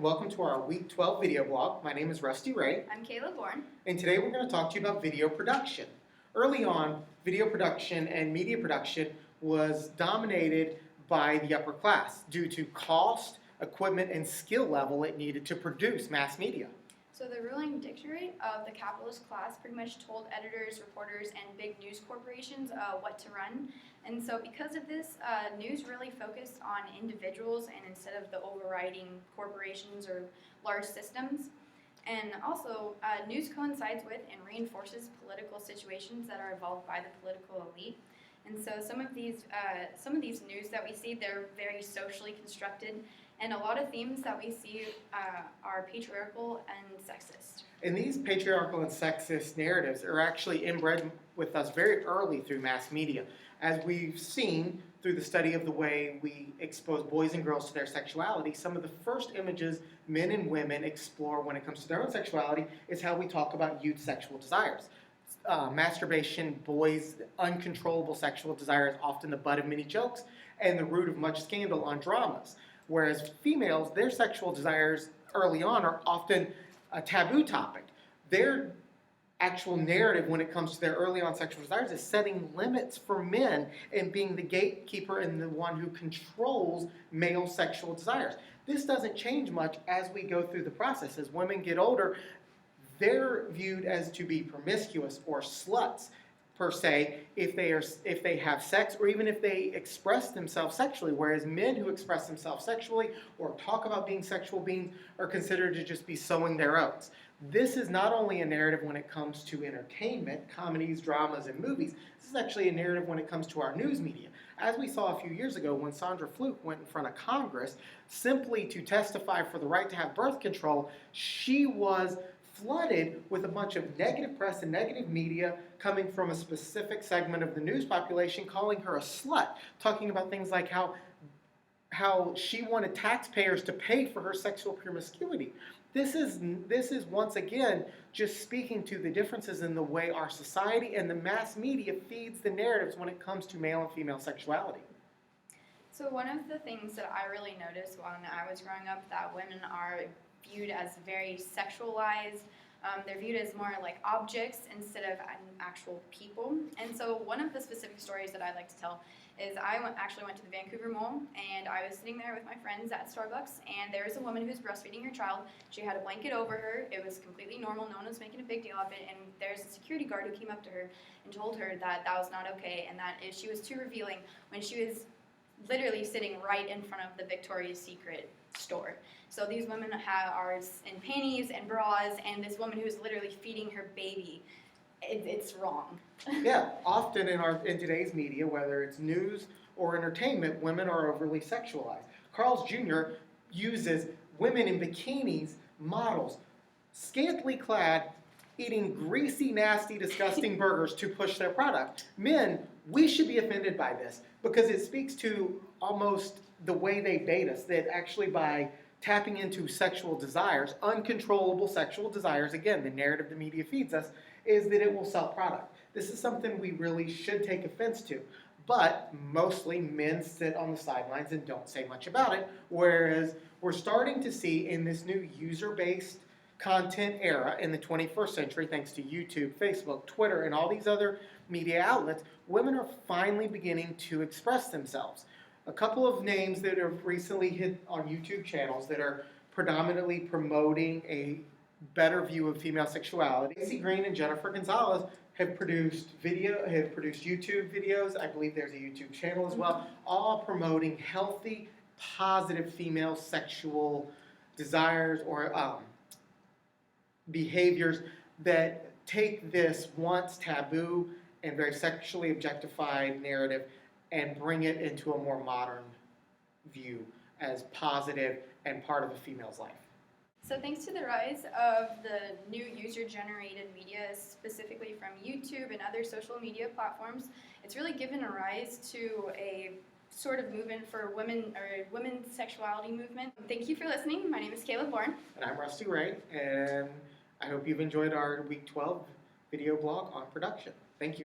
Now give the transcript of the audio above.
welcome to our Week 12 video blog. My name is Rusty Ray. I'm Kayla Bourne. And today we're going to talk to you about video production. Early on, video production and media production was dominated by the upper class due to cost, equipment, and skill level it needed to produce mass media. So the ruling dictatorship of the capitalist class pretty much told editors, reporters, and big news corporations what to run. And so because of this, news really focused on individuals and instead of the overriding corporations or large systems. And also, news coincides with and reinforces political situations that are evolved by the political elite. And so some of these news that we see, they're very socially constructed. And a lot of themes that we see are patriarchal and sexist. And these patriarchal and sexist narratives are actually inbred with us very early through mass media. As we've seen through the study of the way we expose boys and girls to their sexuality, some of the first images men and women explore when it comes to their own sexuality is how we talk about youth sexual desires. Masturbation, boys' uncontrollable sexual desire is often the butt of many jokes and the root of much scandal on dramas. Whereas females, their sexual desires early on are often a taboo topic. Their actual narrative when it comes to their early on sexual desires is setting limits for men and being the gatekeeper and the one who controls male sexual desires. This doesn't change much as we go through the process. As women get older, they're viewed as to be promiscuous or sluts per se if they have sex or even if they express themselves sexually, whereas men who express themselves sexually or talk about being sexual beings are considered to just be sowing their oats. This is not only a narrative when it comes to entertainment, comedies, dramas, and movies. This is actually a narrative when it comes to our news media. As we saw a few years ago when Sandra Fluke went in front of Congress simply to testify for the right to have birth control, she was flooded with a bunch of negative press and negative media coming from a specific segment of the news population calling her a slut, talking about things like how she wanted taxpayers to pay for her sexual promiscuity. This is once again just speaking to the differences in the way our society and the mass media feeds the narratives when it comes to male and female sexuality. So one of the things that I really noticed when I was growing up that women are viewed as very sexualized. They're viewed as more like objects instead of actual people. And so one of the specific stories that I like to tell is I actually went to the Vancouver Mall and I was sitting there with my friends at Starbucks and there was a woman who's breastfeeding her child. She had a blanket over her. It was completely normal. No one was making a big deal of it. And there's a security guard who came up to her and told her that that was not okay and that if she was too revealing when she was literally sitting right in front of the Victoria's Secret store. So these women are in panties and bras, and this woman who's literally feeding her baby. It's wrong. Yeah, often in today's media, whether it's news or entertainment, women are overly sexualized. Carl's Jr. uses women in bikinis, models, scantily clad, eating greasy, nasty, disgusting burgers to push their product. Men, we should be offended by this because it speaks to almost the way they bait us, that actually by tapping into sexual desires, uncontrollable sexual desires, again, the narrative the media feeds us, is that it will sell product. This is something we really should take offense to. But mostly men sit on the sidelines and don't say much about it, whereas we're starting to see in this new user-based content era in the 21st century, thanks to YouTube, Facebook, Twitter, and all these other media outlets, women are finally beginning to express themselves. A couple of names that have recently hit on YouTube channels that are predominantly promoting a better view of female sexuality. Stacey Green and Jennifer Gonzalez have produced YouTube videos. I believe there's a YouTube channel as well, all promoting healthy, positive female sexual desires or behaviors that take this once taboo and very sexually objectified narrative and bring it into a more modern view as positive and part of a female's life. So thanks to the rise of the new user-generated media, specifically from YouTube and other social media platforms, it's really given a rise to a sort of movement for women or women's sexuality movement. Thank you for listening. My name is Kayla Bourne. And I'm Rusty Ray, and I hope you've enjoyed our Week 12 video blog on production. Thank you.